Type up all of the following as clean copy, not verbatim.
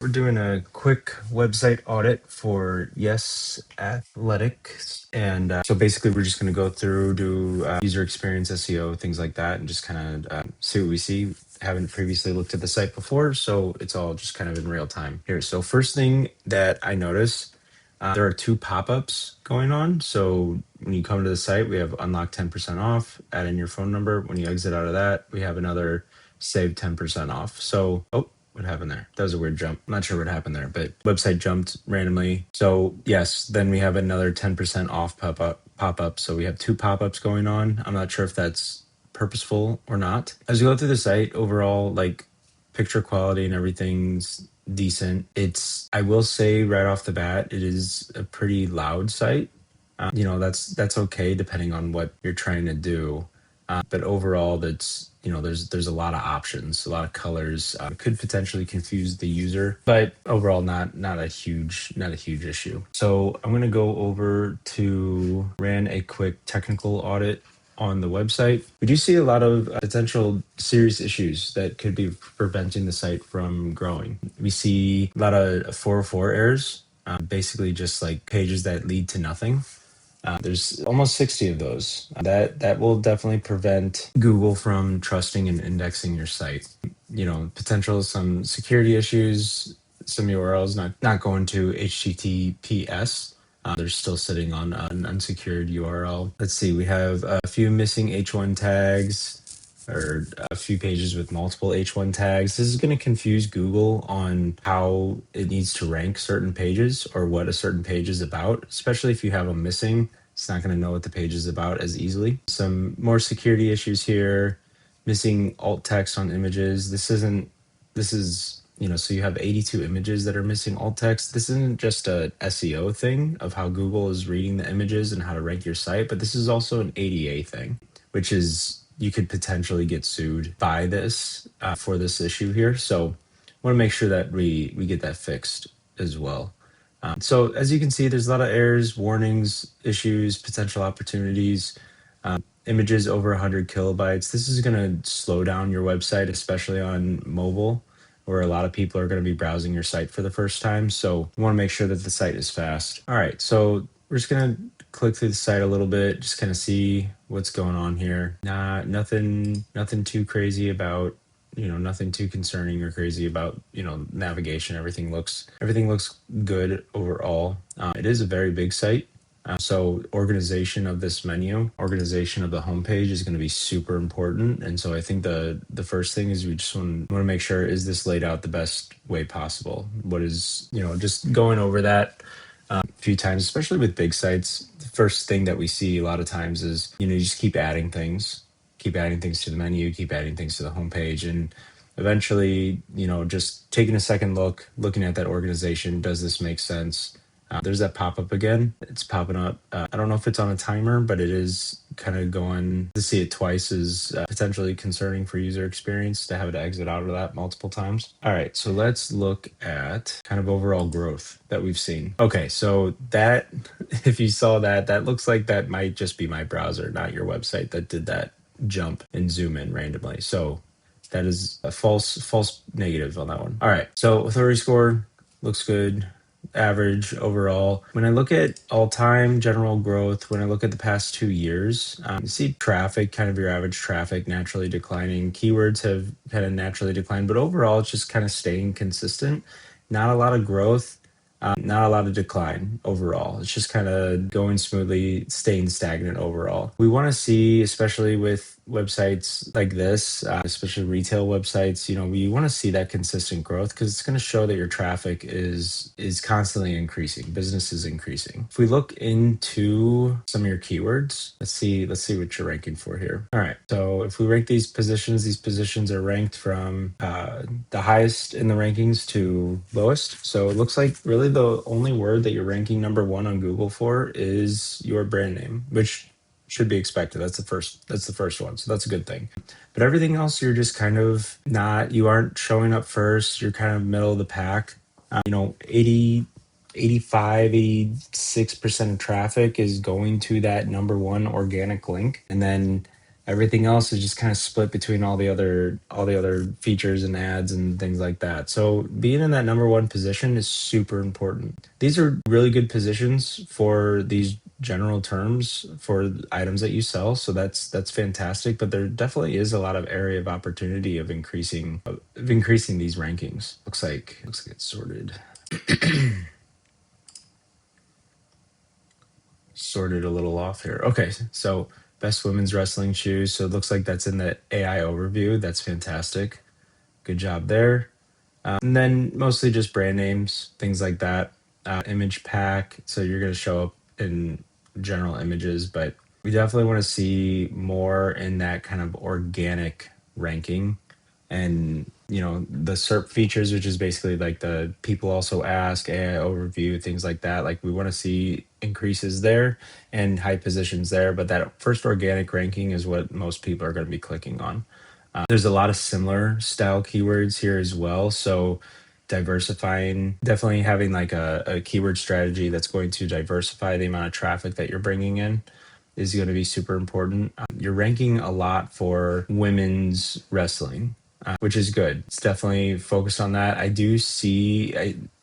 We're doing a quick website audit for Yes Athletics. And so basically, we're just going to go through, do user experience, SEO, things like that, and just kind of see what we see. Haven't previously looked at the site before, so it's all just kind of in real time here. So, first thing that I notice, there are two pop-ups going on. So when you come to the site, we have unlock 10% off, add in your phone number. When you exit out of that, we have another save 10% off. So, what happened there? That was a weird jump. I'm not sure what happened there, but website jumped randomly. So yes, then we have another 10% off pop-up. So we have two pop-ups going on. I'm not sure if that's purposeful or not. As you go through the site, overall, like picture quality and everything's decent. I will say right off the bat, it is a pretty loud site. That's okay depending on what you're trying to do. But overall, there's a lot of options, a lot of colors. Could potentially confuse the user, but overall, not a huge issue. So I'm going to go over to ran a quick technical audit on the website. We do see a lot of potential serious issues that could be preventing the site from growing. We see a lot of 404 errors, basically just like pages that lead to nothing. There's almost 60 of those. That will definitely prevent Google from trusting and indexing your site. Potential some security issues, some URLs not going to HTTPS. They're still sitting on an unsecured URL. Let's see, we have a few missing H1 tags or a few pages with multiple H1 tags. This is going to confuse Google on how it needs to rank certain pages or what a certain page is about, especially if you have them missing. It's not going to know what the page is about as easily. Some more security issues here, missing alt text on images. So you have 82 images that are missing alt text. This isn't just a SEO thing of how Google is reading the images and how to rank your site, but this is also an ADA thing, which is you could potentially get sued by this for this issue here. So I want to make sure that we get that fixed as well. So as you can see, there's a lot of errors, warnings, issues, potential opportunities, images over 100 kilobytes. This is going to slow down your website, especially on mobile, where a lot of people are going to be browsing your site for the first time. So you want to make sure that the site is fast. All right, so we're just going to click through the site a little bit, just kind of see what's going on here. Nothing too crazy about, nothing too concerning or crazy about, navigation. Everything looks good overall. It is a very big site. So organization of this menu, organization of the homepage is going to be super important. And so I think the first thing is we just want to make sure, is this laid out the best way possible? What is, just going over that a few times, especially with big sites. The first thing that we see a lot of times is, you just keep adding things to the menu, keep adding things to the homepage. And eventually, just taking a second looking at that organization, does this make sense? There's that pop-up again. It's popping up. I don't know if it's on a timer, but it is kind of going to see it twice is potentially concerning for user experience to have it exit out of that multiple times. All right, so let's look at kind of overall growth that we've seen. Okay, so that, if you saw that looks like that might just be my browser, not your website, that did that jump and zoom in randomly. So that is a false negative on that one. All right, so authority score looks good. Average overall. When I look at all-time general growth, when I look at the past 2 years, you see traffic, kind of your average traffic naturally declining. Keywords have kind of naturally declined, but overall it's just kind of staying consistent. Not a lot of growth, not a lot of decline overall. It's just kind of going smoothly, staying stagnant overall. We want to see, especially with websites like this, especially retail websites, we want to see that consistent growth because it's going to show that your traffic is constantly increasing. Business is increasing. If we look into some of your keywords, let's see what you're ranking for here. All right. So if we rank these positions are ranked from the highest in the rankings to lowest. So it looks like really the only word that you're ranking number one on Google for is your brand name, which should be expected. That's the first one. So that's a good thing. But everything else, you're just kind of you aren't showing up first. You're kind of middle of the pack. 85, 86% of traffic is going to that number one organic link. And then Everything else is just kind of split between all the other features and ads and things like that. So being in that number one position is super important. These are really good positions for these general terms for items that you sell. So that's fantastic. But there definitely is a lot of area of opportunity of increasing these rankings. Looks like it's sorted a little off here. Okay, so best women's wrestling shoes. So it looks like that's in the AI overview. That's fantastic. Good job there. And then mostly just brand names, things like that. Image pack. So you're going to show up in general images, but we definitely want to see more in that kind of organic ranking. And the SERP features, which is basically like the people also ask, AI overview, things like that. Like we want to see increases there and high positions there, but that first organic ranking is what most people are going to be clicking on. There's a lot of similar style keywords here as well. So diversifying, definitely having like a keyword strategy that's going to diversify the amount of traffic that you're bringing in is going to be super important. You're ranking a lot for women's wrestling, which is good. It's definitely focused on that. I do see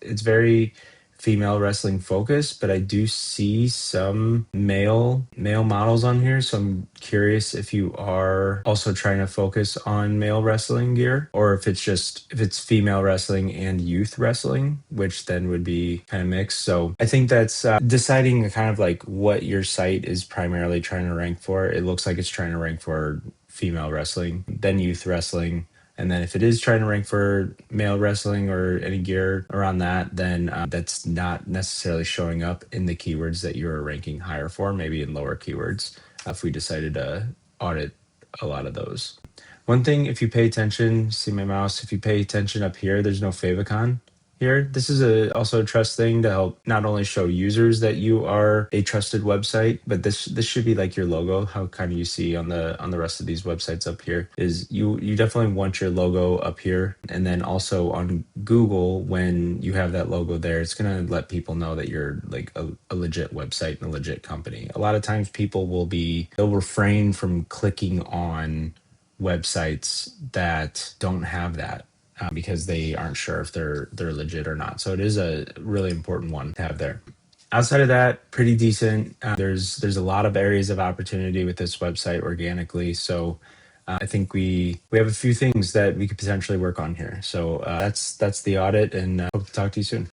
it's very female wrestling focused, but I do see some male models on here. So I'm curious if you are also trying to focus on male wrestling gear, or if it's female wrestling and youth wrestling, which then would be kind of mixed. So I think that's deciding kind of like what your site is primarily trying to rank for. It looks like it's trying to rank for female wrestling, then youth wrestling, and then if it is trying to rank for male wrestling or any gear around that, then that's not necessarily showing up in the keywords that you're ranking higher for, maybe in lower keywords, if we decided to audit a lot of those. One thing, if you pay attention, see my mouse, if you pay attention up here, there's no favicon here. This is also a trust thing to help not only show users that you are a trusted website, but this should be like your logo. How kind of you see on the rest of these websites up here is you definitely want your logo up here, and then also on Google when you have that logo there, it's gonna let people know that you're like a legit website and a legit company. A lot of times they'll refrain from clicking on websites that don't have that because they aren't sure if they're legit or not. So it is a really important one to have there. Outside of that, pretty decent. There's a lot of areas of opportunity with this website organically. So I think we have a few things that we could potentially work on here. So that's the audit, and hope to talk to you soon.